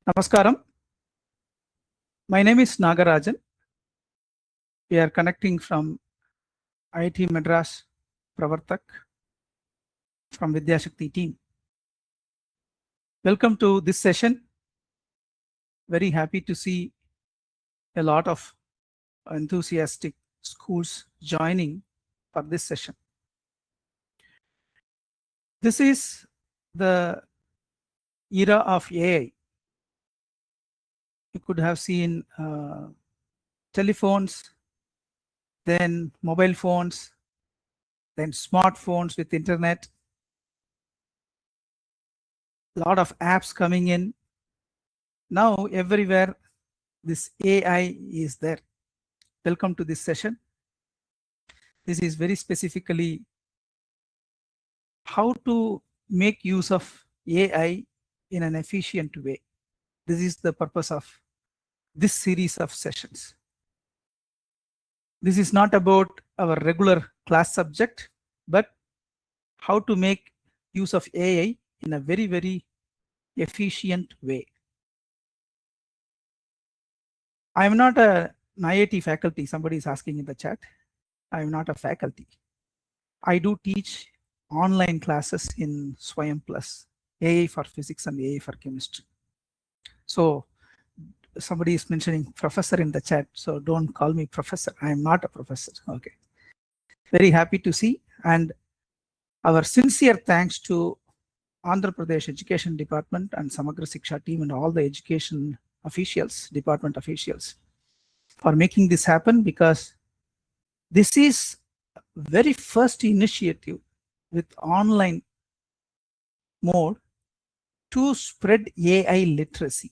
Namaskaram. My name is Nagarajan. We are connecting from IIT Madras Pravartak from Vidyashakti team. Welcome to this session. Very happy to see a lot of enthusiastic schools joining for this session. This is the era of AI. You could have seen telephones, then mobile phones, then smartphones with internet, a lot of apps coming in. Now everywhere this AI is there. Welcome to this session. This is very specifically how to make use of AI in an efficient way. This is the purpose of this series of sessions. This is not about our regular class subject, but how to make use of AI in a very, very efficient way. I am not an IIT faculty. Somebody is asking in the chat. I am not a faculty. I do teach online classes in Swayam Plus, AI for physics and AI for chemistry. So somebody is mentioning professor in the chat, so don't call me professor. I am not a professor. Okay. Very happy to see, and our sincere thanks to Andhra Pradesh Education Department and Samagra Siksha team and all the education officials, department officials, for making this happen, because this is very first initiative with online mode to spread AI literacy.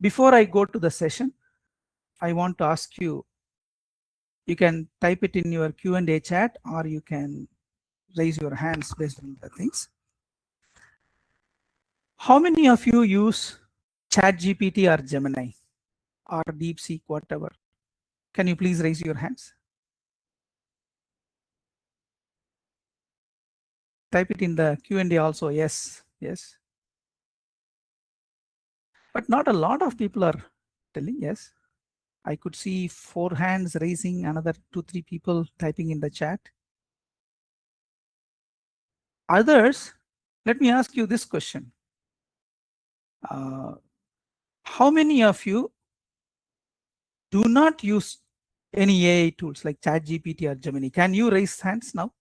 Before I go to the session, I want to ask you, you can type it in your Q&A chat, or you can raise your hands based on the things. How many of you use ChatGPT or Gemini or DeepSeek, whatever? Can you please raise your hands? Type it in the Q&A also. Yes, yes. But not a lot of people are telling yes. I could see 4 hands raising, another 2-3 people typing in the chat. Others, let me ask you this question. How many of you do not use any AI tools like ChatGPT or Gemini? Can you raise hands now?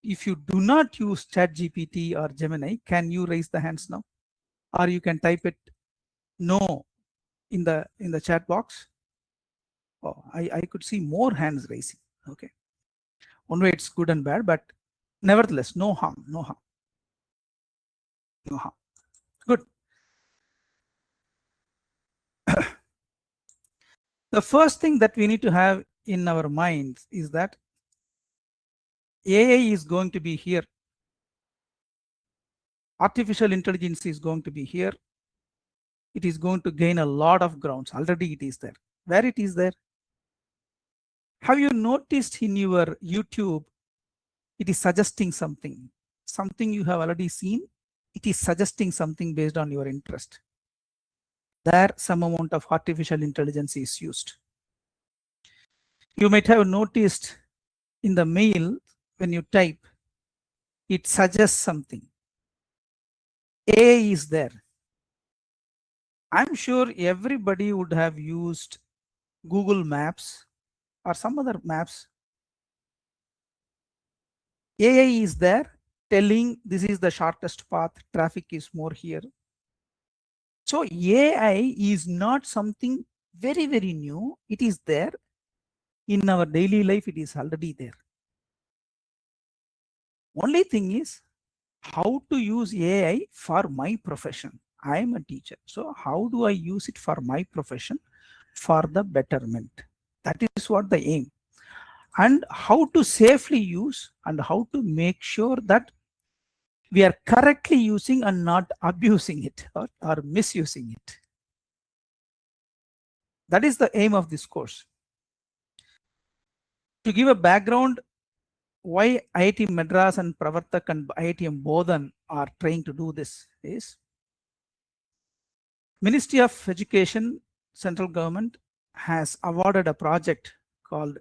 If you do not use ChatGPT or Gemini, can you raise the hands now? Or you can type it no in the chat box. Oh, I could see more hands raising. Okay. One way it's good and bad, but nevertheless, no harm, no harm. No harm. Good. The first thing that we need to have in our minds is that AI is going to be here. Artificial intelligence is going to be here. It is going to gain a lot of grounds. Already it is there. Where it is there? Have you noticed in your YouTube, it is suggesting something you have already seen? It is suggesting something based on your interest. There, some amount of artificial intelligence is used. You might have noticed in the mail, when you type, it suggests something. AI is there. I'm sure everybody would have used Google Maps or some other maps. AI is there telling this is the shortest path, traffic is more here. So AI is not something very, very new. It is there in our daily life. It is already there. Only thing is how to use AI for my profession. I am a teacher. So how do I use it for my profession for the betterment? That is what the aim. And how to safely use and how to make sure that we are correctly using and not abusing it or misusing it. That is the aim of this course. To give a background, why IIT Madras and Pravartak and IITM Bodhan are trying to do this is, Ministry of Education, central government, has awarded a project called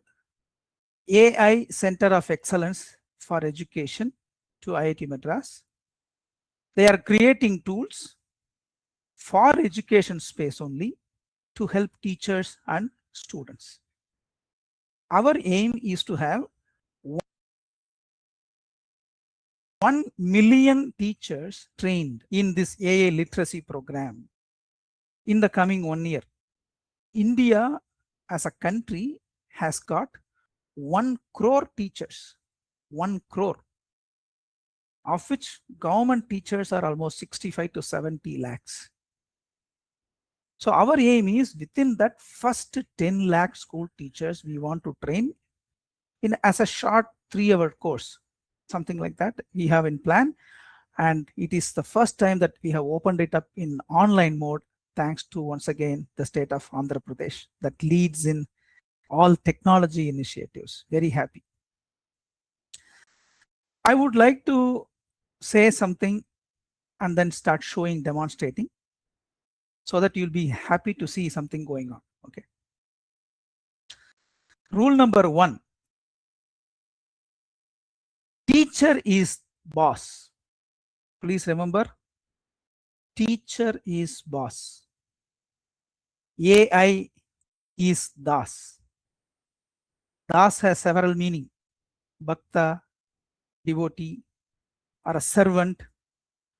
AI Center of Excellence for Education to IIT Madras. They are creating tools for education space only to help teachers and students. Our aim is to have 1 million teachers trained in this AI literacy program in the coming 1 year. India as a country has got 1 crore teachers, 1 crore, of which government teachers are almost 65 to 70 lakhs. So our aim is within that first 10 lakh school teachers we want to train in as a short 3-hour course, something like that we have in plan. And it is the first time that we have opened it up in online mode, thanks to once again the state of Andhra Pradesh that leads in all technology initiatives. Very happy. I would like to say something and then start showing, demonstrating, so that you'll be happy to see something going on. Okay. Rule number 1. Teacher is boss. Please remember, teacher is boss. AI is Das. Das has several meanings. Bhakta, devotee, or a servant,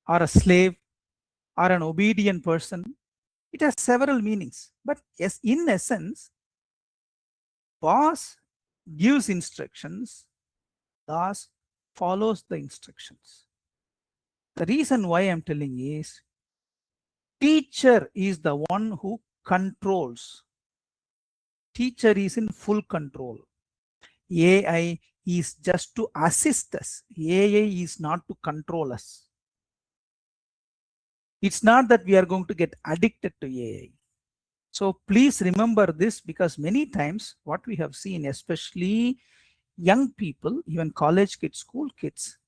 or a slave, or an obedient person. It has several meanings. But yes, in essence, boss gives instructions, Das follows the instructions. The reason why I'm telling is, teacher is the one who controls. Teacher is in full control. AI is just to assist us. AI is not to control us. It's not that we are going to get addicted to AI. So please remember this, because many times what we have seen, especially young people, even college kids, school kids,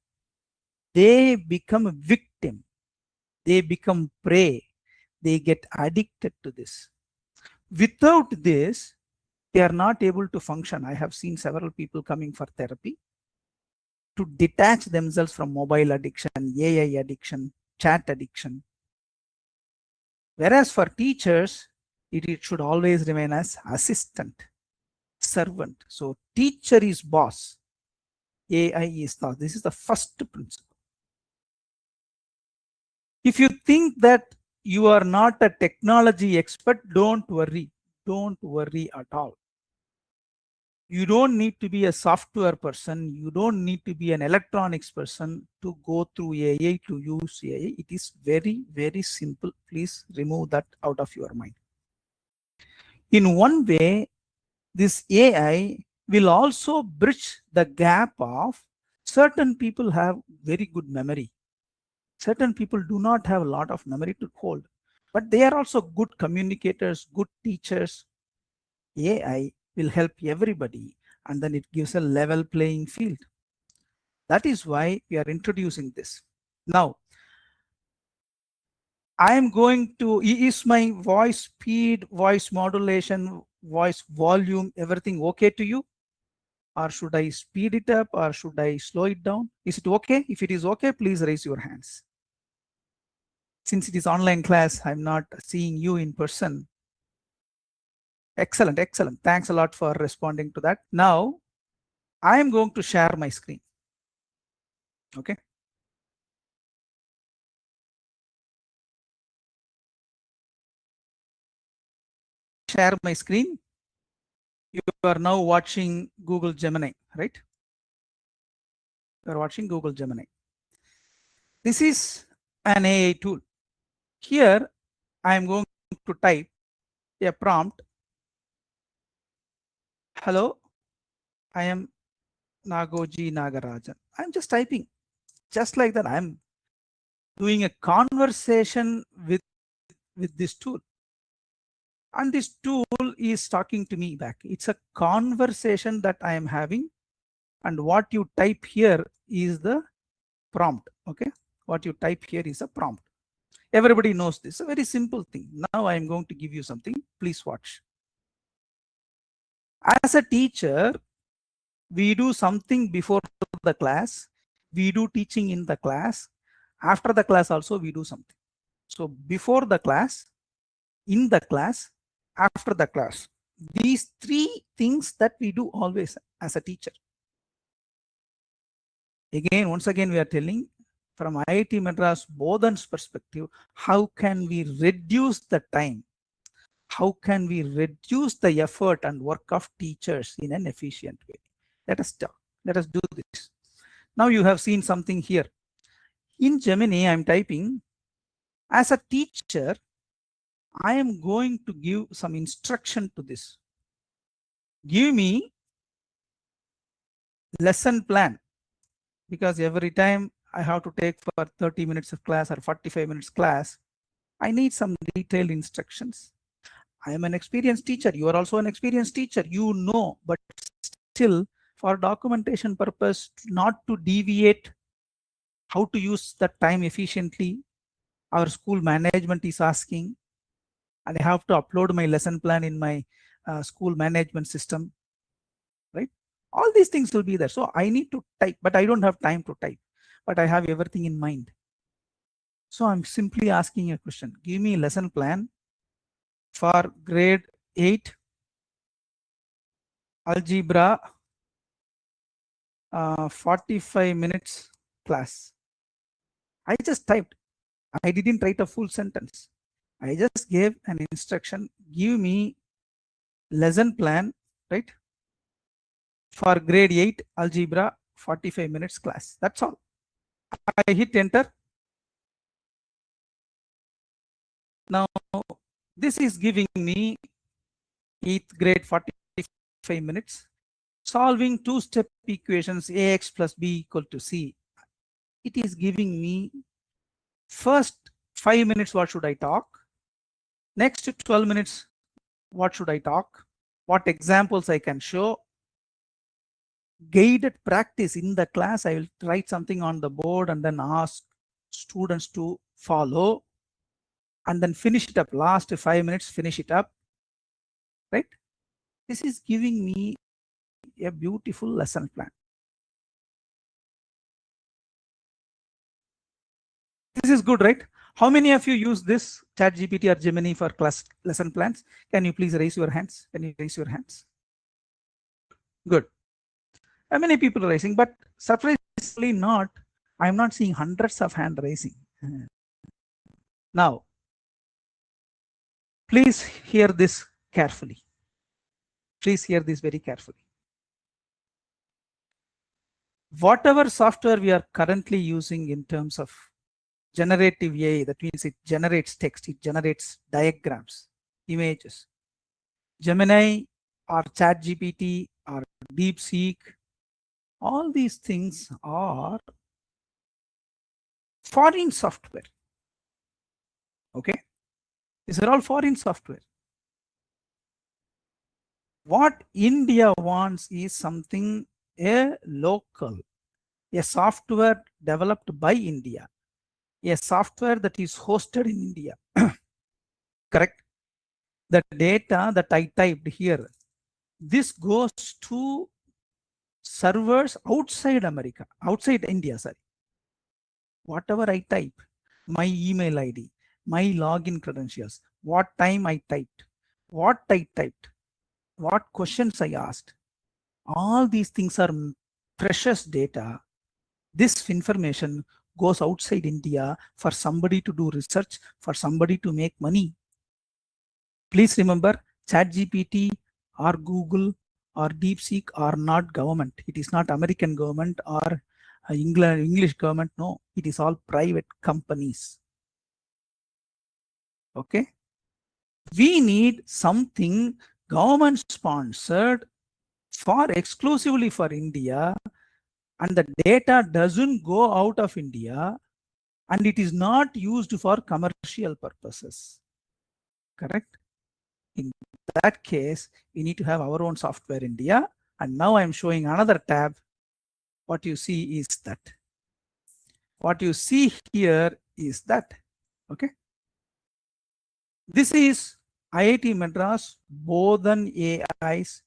they become a victim. They become prey. They get addicted to this. Without this, they are not able to function. I have seen several people coming for therapy to detach themselves from mobile addiction, AI addiction, chat addiction. Whereas for teachers, it should always remain as assistant, servant. So teacher is boss, AI is boss. This is the first principle. If you think that you are not a technology expert, don't worry. Don't worry at all. You don't need to be a software person. You don't need to be an electronics person to go through AI, to use AI. It is very, very simple. Please remove that out of your mind. In one way, this AI will also bridge the gap of certain people have very good memory. Certain people do not have a lot of memory to hold, but they are also good communicators, good teachers. AI will help everybody, and then it gives a level playing field. That is why we are introducing this. Now, I am going to, is my voice speed, voice modulation, voice volume, everything okay to you? Or should I speed it up, or should I slow it down? Is it okay? If it is okay, please raise your hands. Since it is online class, I'm not seeing you in person. Excellent, excellent. Thanks a lot for responding to that. Now, I am going to share my screen. Okay. Share my screen. You are now watching Google Gemini, right? You are watching Google Gemini. This is an AI tool. Here, I am going to type a prompt. Hello, I am Nagoji Nagarajan. I'm just typing, just like that. I'm doing a conversation with this tool. And this tool is talking to me back. It's a conversation that I am having. And what you type here is the prompt. Okay. What you type here is a prompt. Everybody knows this. A very simple thing. Now I am going to give you something. Please watch. As a teacher, we do something before the class. We do teaching in the class. After the class also we do something. So before the class, in the class, after the class. These three things that we do always as a teacher. Again, once again, we are telling from IIT Madras Bodhan's perspective, how can we reduce the time? How can we reduce the effort and work of teachers in an efficient way? Let us talk. Let us do this. Now you have seen something here. In Gemini, I'm typing, as a teacher, I am going to give some instruction to this. Give me lesson plan, because every time I have to take for 30 minutes of class or 45 minutes class, I need some detailed instructions. I am an experienced teacher. You are also an experienced teacher. You know, but still for documentation purpose, not to deviate, how to use the time efficiently. Our school management is asking, and I have to upload my lesson plan in my school management system, right? All these things will be there. So I need to type, but I don't have time to type, but I have everything in mind. So I'm simply asking a question. Give me a lesson plan for grade 8 algebra 45 minutes class. I just typed. I didn't write a full sentence. I just gave an instruction. Give me lesson plan, right? For grade 8 algebra 45 minutes class. That's all. I hit enter. Now this is giving me 8th grade 45 minutes. Solving two-step equations ax plus b equal to c. It is giving me first 5 minutes what should I talk, next 12 minutes what should I talk, what examples I can show, guided practice in the class. I will write something on the board and then ask students to follow, and then finish it up. Last 5 minutes, finish it up, right? This is giving me a beautiful lesson plan. This is good, right? How many of you use this ChatGPT or Gemini for class lesson plans? Can you please raise your hands? Can you raise your hands? Good. How many people are raising? But surprisingly not. I'm not seeing hundreds of hand raising. Now, please hear this carefully. Please hear this very carefully. Whatever software we are currently using in terms of generative AI, that means it generates text, it generates diagrams, images. Gemini or ChatGPT or DeepSeek, all these things are foreign software. Okay, these are all foreign software. What India wants is something a local, a software developed by India, a software that is hosted in India. Correct? The data that I typed here, this goes to servers outside America, outside India, sorry. Whatever I type, my email ID, my login credentials, what time I typed, what I typed, what questions I asked, all these things are precious data. This information goes outside India for somebody to do research, for somebody to make money. Please remember, ChatGPT or Google or DeepSeek are not government. It is not American government or English government. No, it is all private companies. Okay. We need something government sponsored for exclusively for India, and the data doesn't go out of India, and it is not used for commercial purposes. Correct? In that case, we need to have our own software in India. And now I'm showing another tab. What you see is that. What you see here is that. Okay. This is IIT Madras Bodhan AI's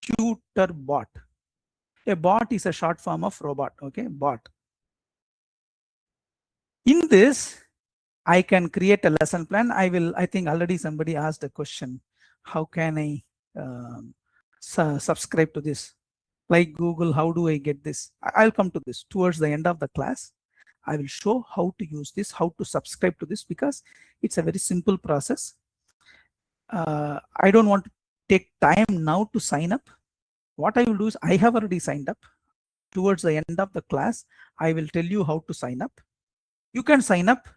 Tutorbot. A bot is a short form of robot, okay, bot. In this, I can create a lesson plan. I think already somebody asked a question. How can I subscribe to this? Like Google, how do I get this? I'll come to this towards the end of the class. I will show how to use this, how to subscribe to this, because it's a very simple process. I don't want to take time now to sign up. What I will do is I have already signed up. Towards the end of the class, I will tell you how to sign up. You can sign up.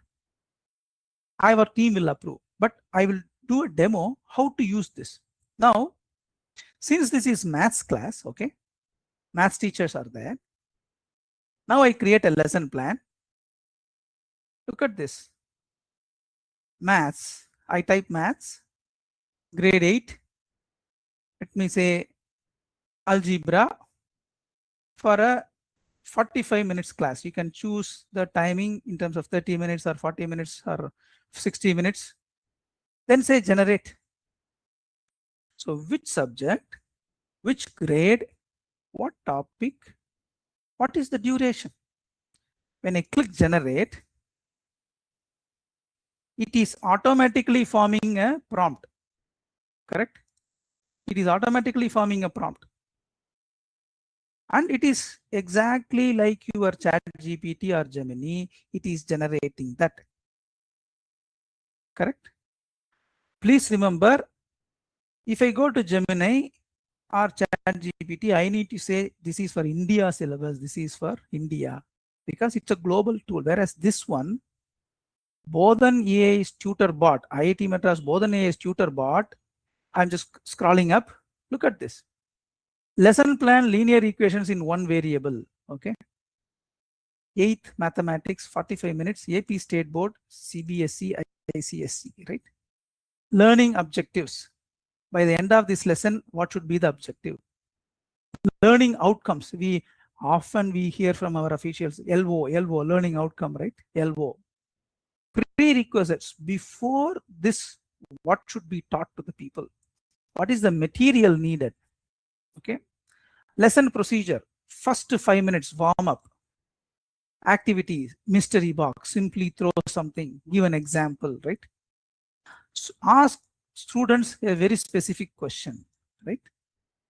Our team will approve, but I will do a demo how to use this. Now, since this is maths class, okay, maths teachers are there. Now I create a lesson plan. Look at this. Maths. I type maths, grade 8. Let me say algebra for a 45 minutes class. You can choose the timing in terms of 30 minutes or 40 minutes or 60 minutes. Then say generate. So which subject, which grade, what topic, what is the duration? When I click generate, it is automatically forming a prompt, correct? It is automatically forming a prompt. And it is exactly like your ChatGPT or Gemini, it is generating that, correct? Please remember, if I go to Gemini or ChatGPT, I need to say this is for India syllabus, this is for India, because it's a global tool. Whereas this one, Bodhan AI's Tutorbot, IIT Madras Bodhan AI's Tutorbot, I'm just scrolling up. Look at this. Lesson plan linear equations in one variable. Okay. 8th mathematics, 45 minutes, AP State Board, CBSE, ICSE, right? Learning objectives. By the end of this lesson, what should be the objective? Learning outcomes. We hear from our officials, LO, learning outcome, right? LO. Prerequisites. Before this, what should be taught to the people? What is the material needed? Okay. Lesson procedure. First 5 minutes warm up. Activities, mystery box, simply throw something, give an example, right? So ask students a very specific question, right?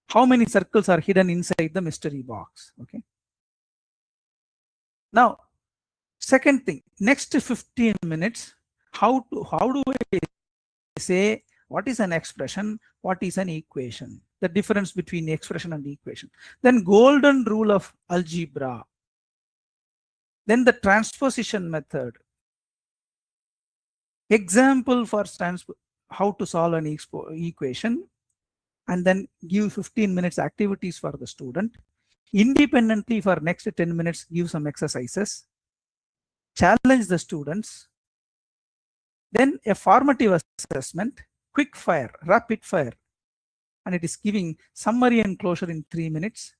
How many circles are hidden inside the mystery box? Okay. Now, second thing, next 15 minutes, how do I say what is an expression, what is an equation, the difference between the expression and the equation. Then golden rule of algebra. Then the transposition method. Example for how to solve an equation, and then give 15 minutes activities for the student. Independently for next 10 minutes, give some exercises. Challenge the students. Then a formative assessment, quick fire, rapid fire. And it is giving summary and closure in 3 minutes.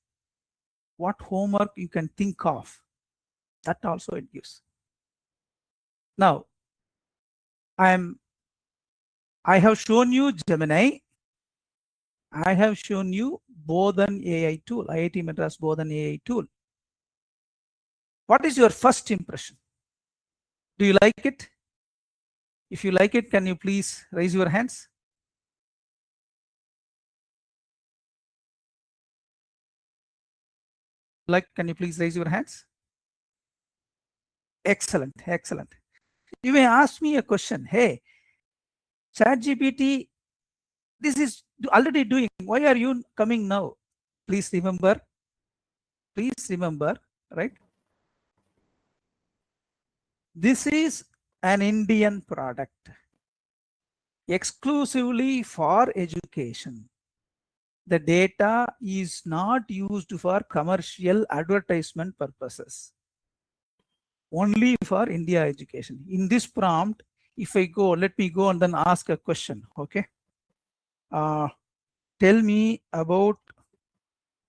What homework you can think of, that also it gives. Now, I have shown you Gemini. I have shown you Bodhan AI tool, IIT Madras Bodhan AI tool. What is your first impression? Do you like it? If you like it, can you please raise your hands? Can you please raise your hands? Excellent, excellent. You may ask me a question. Hey, ChatGPT, this is already doing. Why are you coming now? Please remember, right? This is an Indian product exclusively for education. The data is not used for commercial advertisement purposes. Only for India education. In this prompt, if I go, let me go and then ask a question. Okay. Tell me about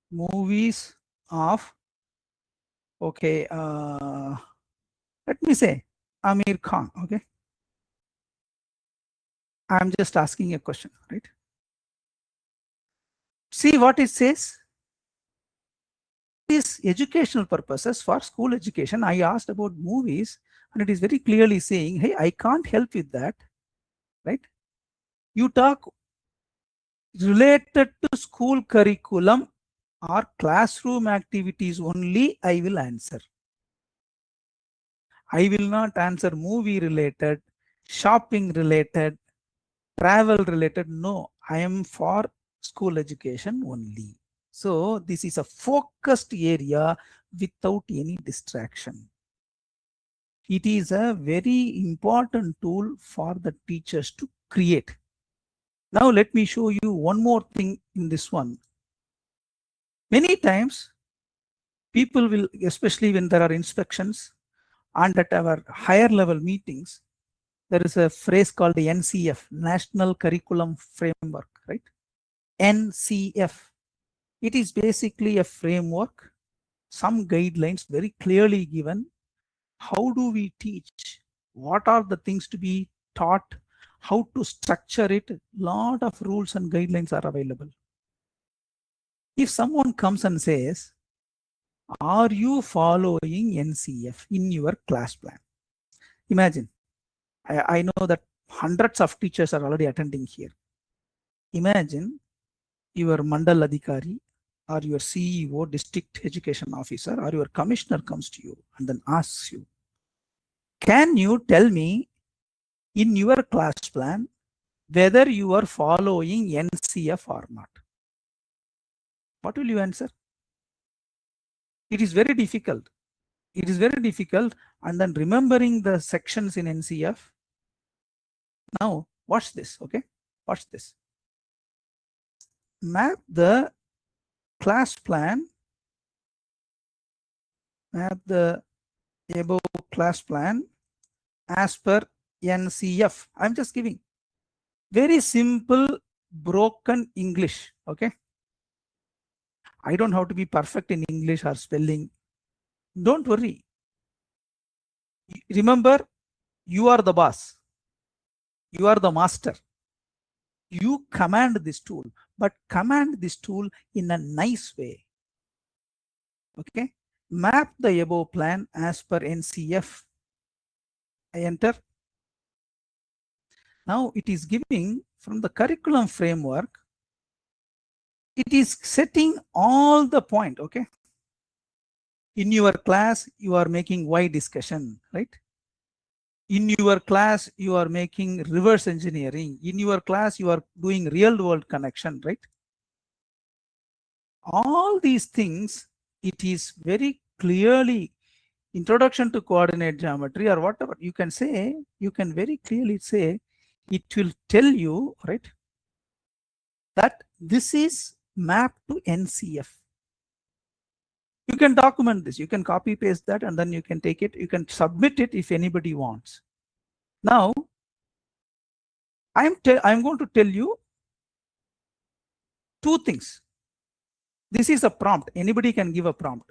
movies of, okay, let me say Amir Khan. Okay. I'm just asking a question, right? See what it says. These educational purposes for school education. I asked about movies, and it is very clearly saying, hey, I can't help with that, right? You talk related to school curriculum or classroom activities only, I will answer. I will not answer movie related, shopping related, travel related. No, I am for school education only. So this is a focused area without any distraction. It is a very important tool for the teachers to create. Now let me show you one more thing in this one. Many times people will, especially when there are inspections and at our higher level meetings, there is a phrase called the NCF, National Curriculum Framework, right? NCF. It is basically a framework, some guidelines very clearly given. How do we teach? What are the things to be taught? How to structure it? Lot of rules and guidelines are available. If someone comes and says, are you following NCF in your class plan? Imagine, I know that hundreds of teachers are already attending here. Imagine your Mandal Adhikari or your CEO, district education officer, or your commissioner comes to you and then asks you, can you tell me in your class plan whether you are following NCF or not? What will you answer? It is very difficult. It is very difficult. And then remembering the sections in NCF. Now, watch this, okay? Watch this. Map the class plan, map the above class plan as per NCF. I'm just giving very simple broken English, okay? I don't have to be perfect in English or spelling. Don't worry. Remember, you are the boss. You are the master. You command this tool, but command this tool in a nice way. Okay. Map the above plan as per NCF. I enter. Now it is giving from the curriculum framework. It is setting all the point. Okay. In your class, you are making Y discussion, right? In your class, you are making reverse engineering. In your class, you are doing real world connection, right? All these things, it is very clearly introduction to coordinate geometry or whatever you can say, you can very clearly say, it will tell you, right, that this is mapped to NCF. You can document this, you can copy paste that, and then you can take it, you can submit it if anybody wants. Now, I'm going to tell you two things. This is a prompt. Anybody can give a prompt.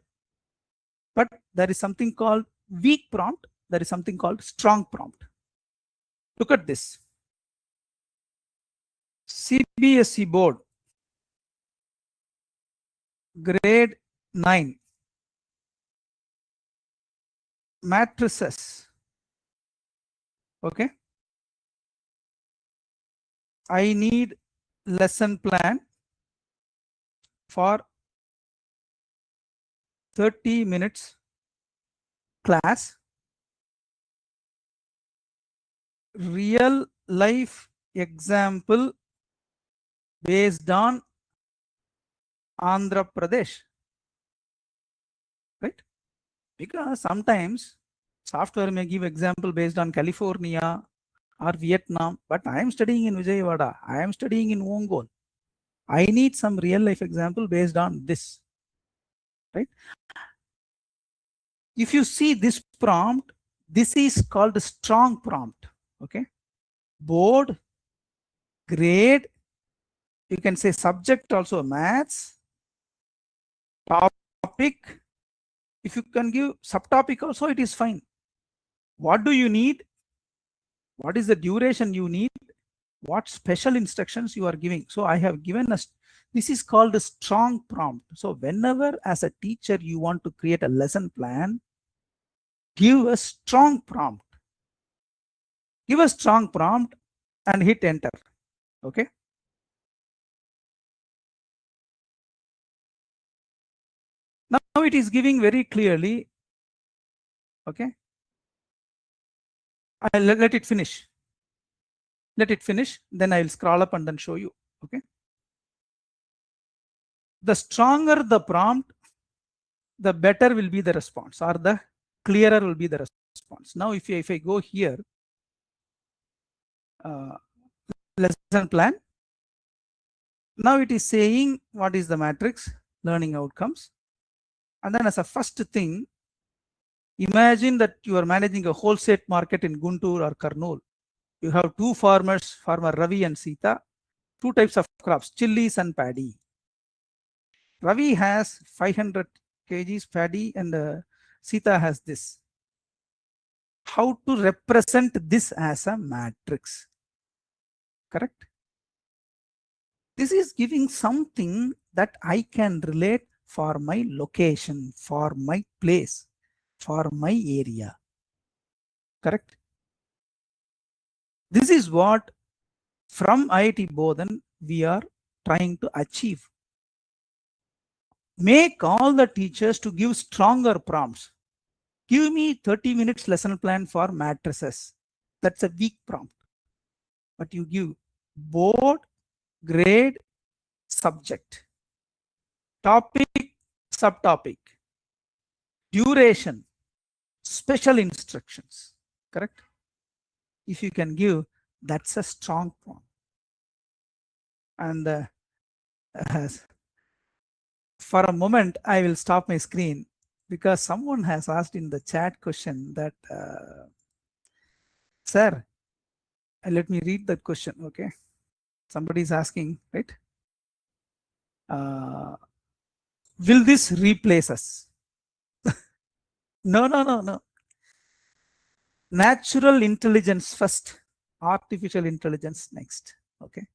But there is something called weak prompt. There is something called strong prompt. Look at this. CBSE board, grade 9. Matrices. Okay. I need lesson plan for 30 minutes class. Real life example based on Andhra Pradesh. Right? Because sometimes software may give example based on California or Vietnam, but I am studying in Vijayawada. I am studying in Ongole. I need some real life example based on this. Right? If you see this prompt, this is called strong prompt. Okay. Board, grade, you can say subject also maths, topic. If you can give subtopic also, it is fine. What do you need? What is the duration you need? what special instructions you are giving. So I have given us, this is called a strong prompt. So whenever as a teacher you want to create a lesson plan, give a strong prompt. Give a strong prompt and hit enter. Okay. Now it is giving very clearly. Okay. I'll let it finish. Let it finish. Then I will scroll up and then show you. Okay. The stronger the prompt, the better will be the response, or the clearer will be the response. Now, if I go here, lesson plan. Now it is saying what is the matrix, learning outcomes. And then as a first thing, imagine that you are managing a wholesale market in Guntur or Kurnool. You have two farmers, farmer Ravi and Sita, two types of crops, chilies and paddy. Ravi has 500 kgs paddy and Sita has this. How to represent this as a matrix? Correct? This is giving something that I can relate for my location, for my place, for my area. Correct? This is what from IIT Bodhan we are trying to achieve. Make all the teachers to give stronger prompts. Give me 30 minutes lesson plan for matrices. That's a weak prompt. But you give board, grade, subject, topic, subtopic, duration, special instructions. Correct? If you can give, that's a strong prompt. And for a moment, I will stop my screen because someone has asked in the chat question that, sir, let me read that question. Okay. Somebody is asking, right? Will this replace us? No. Natural intelligence first, artificial intelligence next. Okay.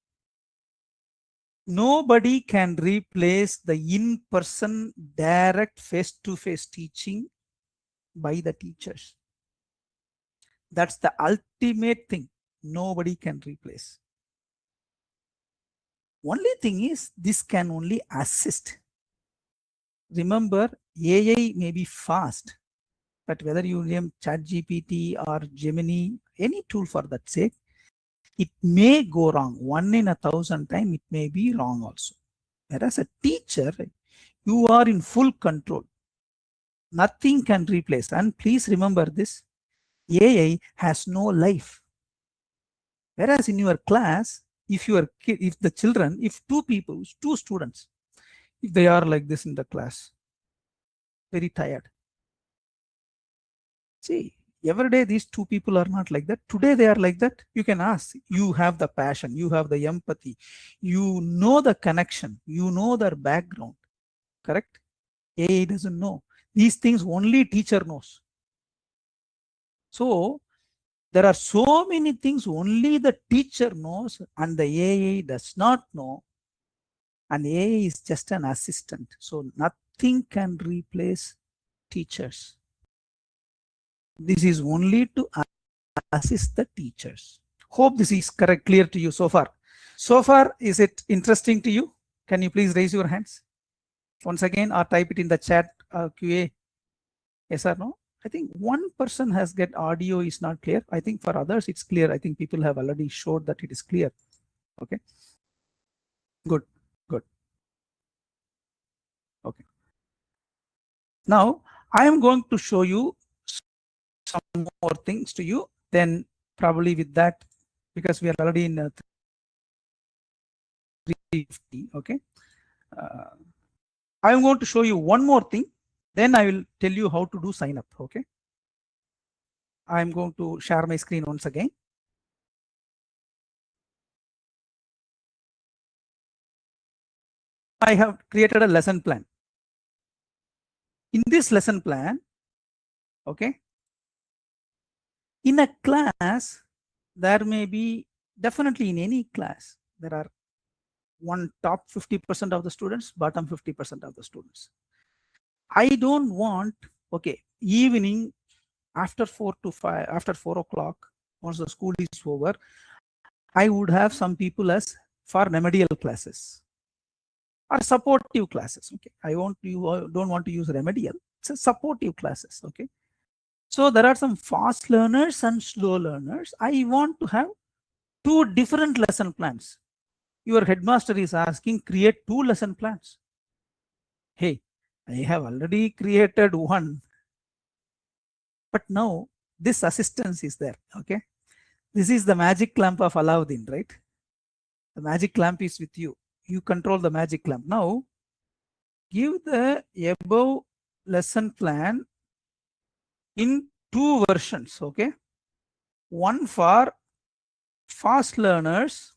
Nobody can replace the in-person direct face-to-face teaching by the teachers. That's the ultimate thing. Nobody can replace. Only thing is this can only assist. Remember, AI may be fast, but whether you name ChatGPT or Gemini, any tool for that sake, it may go wrong. 1 in 1,000 times, it may be wrong also. Whereas a teacher, you are in full control. Nothing can replace. And please remember this, AI has no life. Whereas in your class, if the children, if two students, if they are like this in the class, very tired. See, every day these two people are not like that. Today they are like that. You can ask. You have the passion. You have the empathy. You know the connection. You know their background. Correct? AI doesn't know. These things only teacher knows. So there are so many things only the teacher knows and the AI does not know. And AI is just an assistant. So nothing can replace teachers. This is only to assist the teachers. Hope this is clear to you so far. So far, is it interesting to you? Can you please raise your hands once again or type it in the chat QA? Yes or no? I think one person has get audio is not clear. I think for others it's clear. I think people have already showed that it is clear. Okay. Good. Okay. Now I am going to show you some more things to you. Then probably with that, because we are already in 350. Okay. I am going to show you one more thing. Then I will tell you how to do sign up. Okay. I am going to share my screen once again. I have created a lesson plan. In this lesson plan, okay, in a class, there may be Definitely in any class, there are one top 50% of the students, bottom 50% of the students. I don't want, okay, evening after 4 to 5, after 4 o'clock, once the school is over, I would have some people as for remedial classes or supportive classes. Okay, I don't want to use remedial. It's a supportive classes. Okay, so there are some fast learners and slow learners. I want to have two different lesson plans. Your headmaster is asking, create two lesson plans. Hey, I have already created one, but now this assistance is there. Okay, this is the magic lamp of Aladdin, right? The magic lamp is with you. You control the magic lamp. Now, give the above lesson plan in two versions. Okay, one for fast learners,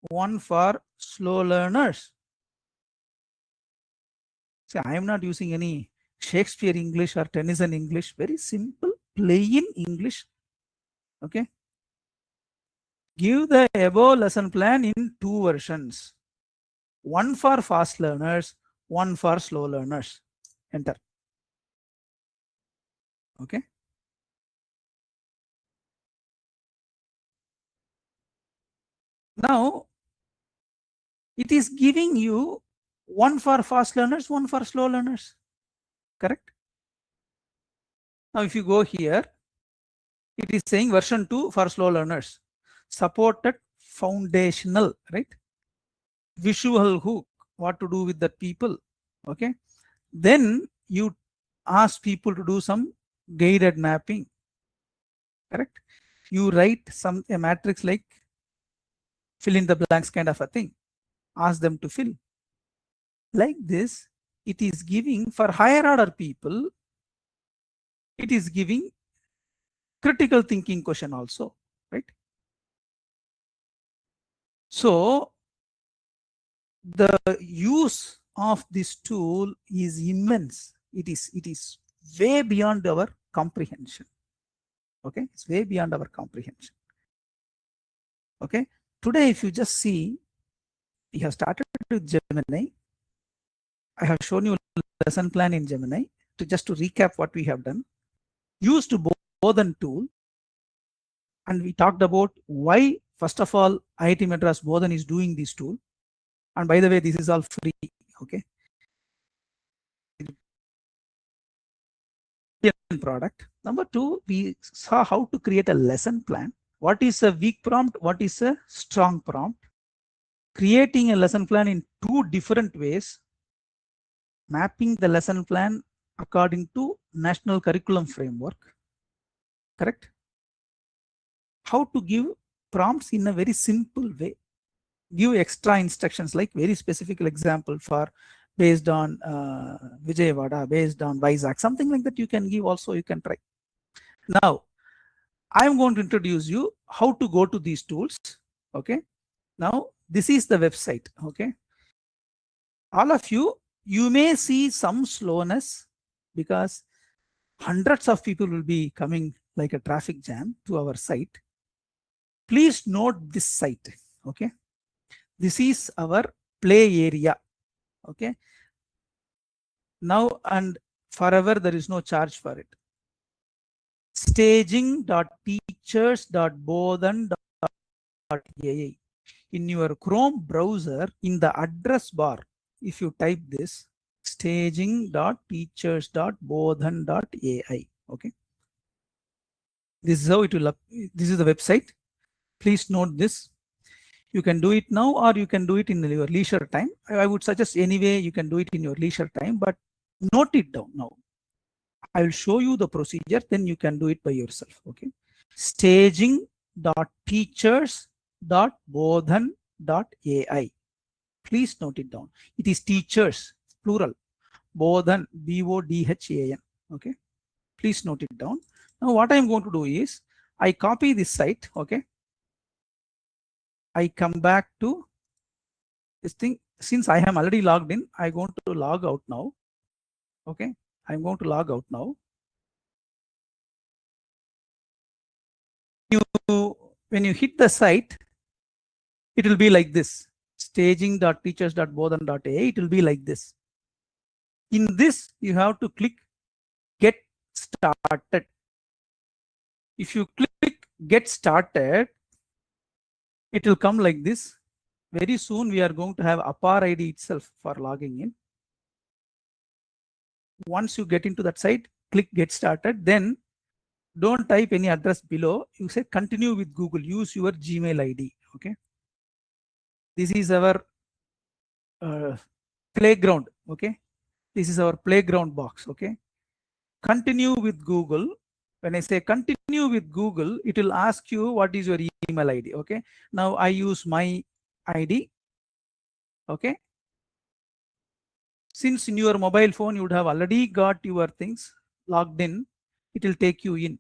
one for slow learners. See, I am not using any Shakespeare English or Tennyson English. Very simple, plain English. Okay. Give the above lesson plan in two versions. One for fast learners, one for slow learners. Enter. Okay. Now, it is giving you one for fast learners, one for slow learners. Correct? Now, if you go here, it is saying version 2 for slow learners. Supported foundational, right? Visual hook, what to do with the people. Okay. Then you ask people to do some guided mapping. Correct? You write a matrix like fill in the blanks kind of a thing. Ask them to fill. Like this, it is giving for higher order people, it is giving critical thinking question also, right? So the use of this tool is immense. It is way beyond our comprehension. Okay, it's way beyond our comprehension. Okay, today if you just see, we have started with Gemini. I have shown you lesson plan in Gemini to recap what we have done. Used Bodhan tool, and we talked about why, first of all, IIT Madras Bodhan is doing this tool. And by the way, this is all free. Okay. Product. Number two, we saw how to create a lesson plan. What is a weak prompt? What is a strong prompt? Creating a lesson plan in two different ways. Mapping the lesson plan according to National Curriculum Framework. Correct? How to give prompts in a very simple way. Give extra instructions like very specific example for based on Vijayawada, based on Vizag, something like that you can give also, you can try. Now, I'm going to introduce you how to go to these tools. Okay. Now, this is the website. Okay. All of you, you may see some slowness because hundreds of people will be coming like a traffic jam to our site. Please note this site. Okay. This is our play area. Okay. Now and forever, there is no charge for it. Staging.teachers.bodhan.ai. In your Chrome browser, in the address bar, if you type this, staging.teachers.bodhan.ai. Okay. This is how it will. This is the website. Please note this. You can do it now, or you can do it in your leisure time. I would suggest anyway you can do it in your leisure time, but note it down now. I will show you the procedure, then you can do it by yourself. Okay. Staging.teachers.bodhan.ai. Please note it down. It is teachers, plural. Bodhan, B-O-D-H-A-N. Okay. Please note it down. Now what I am going to do is, I copy this site. Okay. I come back to this thing. Since I am already logged in, I'm going to log out now. Okay. I'm going to log out now. when you hit the site, it will be like this, staging.teachers.bodhan.ai. It will be like this. In this, you have to click get started. If you click get started, it will come like this. Very soon we are going to have Apar ID itself for logging in. Once you get into that site, click get started, then don't type any address below. You say continue with Google, use your Gmail ID. Okay. This is our playground. Okay. This is our playground box. Okay. Continue with Google. When I say continue with Google, it will ask you what is your email ID. Okay. Now I use my ID. Okay. Since in your mobile phone you would have already got your things logged in, it will take you in.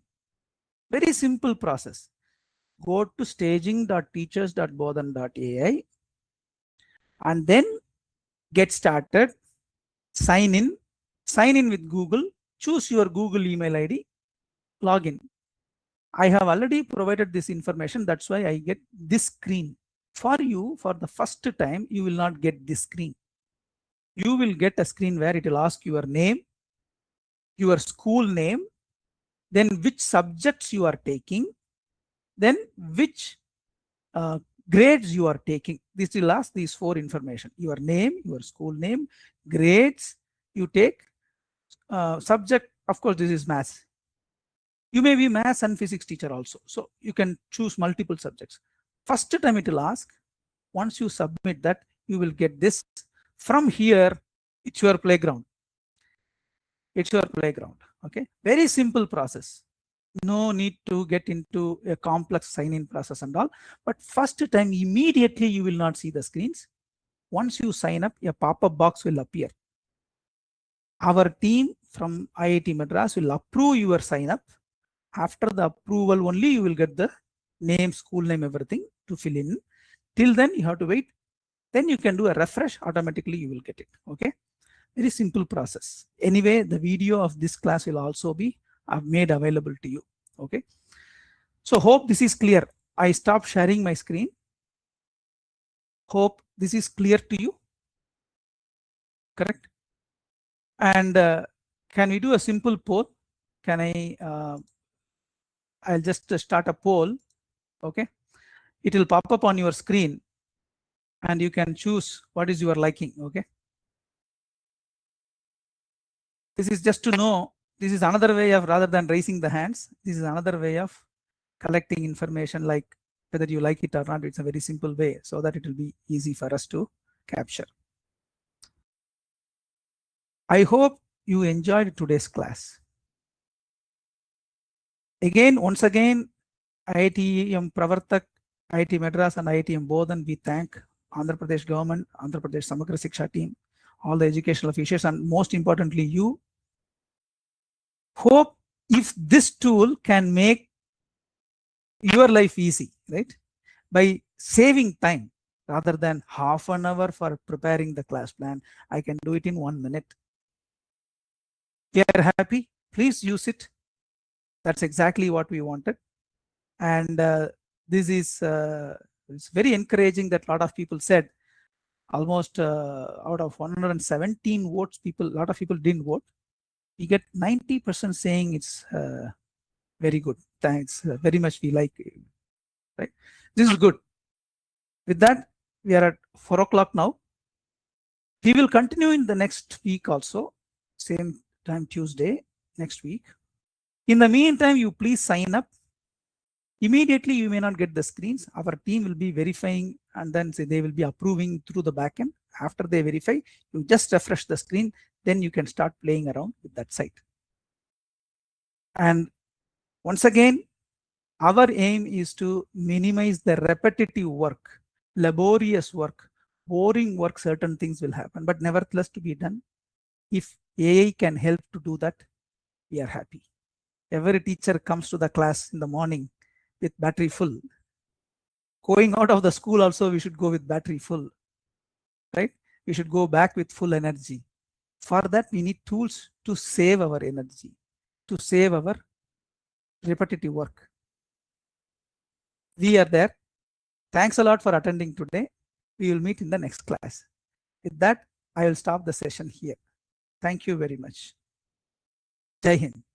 Very simple process. Go to staging.teachers.bodhan.ai and then get started, sign in with Google, choose your Google email ID, login. I have already provided this information. That's why I get this screen. For you, for the first time, you will not get this screen. You will get a screen where it will ask your name, your school name, then which subjects you are taking, then which grades you are taking. This will ask these 4 information: your name, your school name, grades you take, subject. Of course, this is maths. You may be maths and physics teacher also, so you can choose multiple subjects. First time it will ask. Once you submit that, you will get this. From here, it's your playground. It's your playground. Okay, very simple process. No need to get into a complex sign-in process and all. But first time, immediately you will not see the screens. Once you sign up, a pop-up box will appear. Our team from IIT Madras will approve your sign up. After the approval only, you will get the name, school name, everything to fill in. Till then, you have to wait. Then you can do a refresh. Automatically, you will get it. Okay. Very simple process. Anyway, the video of this class will also be made available to you. Okay. So hope this is clear. I stop sharing my screen. Hope this is clear to you. Correct. And can we do a simple poll? Can I? I'll just start a poll. Okay. It will pop up on your screen and you can choose what is your liking. Okay. This is just to know. This is another way of, rather than raising the hands, this is another way of collecting information, like whether you like it or not. It's a very simple way so that it will be easy for us to capture. I hope you enjoyed today's class. Again, once again, IITM Pravartak, IIT Madras and IITM Bodhan, we thank Andhra Pradesh government, Andhra Pradesh Samagra Shiksha team, all the educational officials, and most importantly you. Hope if this tool can make your life easy, right? By saving time, rather than half an hour for preparing the class plan, I can do it in 1 minute. We are happy. Please use it. That's exactly what we wanted. And this is it's very encouraging that a lot of people said, almost out of 117 votes, a lot of people didn't vote. We get 90% saying it's very good. Thanks very much. We like it. Right? This is good. With that, we are at 4 o'clock now. We will continue in the next week also, same time Tuesday next week. In the meantime, you please sign up. Immediately, you may not get the screens. Our team will be verifying and then they will be approving through the backend. After they verify, you just refresh the screen, then you can start playing around with that site. And once again, our aim is to minimize the repetitive work, laborious work, boring work. Certain things will happen, but nevertheless to be done. If AI can help to do that, we are happy. Every teacher comes to the class in the morning with battery full. Going out of the school also, we should go with battery full, right? We should go back with full energy. For that, we need tools to save our energy, to save our repetitive work. we are there. Thanks a lot for attending today. We will meet in the next class. With that, I will stop the session here. Thank you very much. Jai Hind.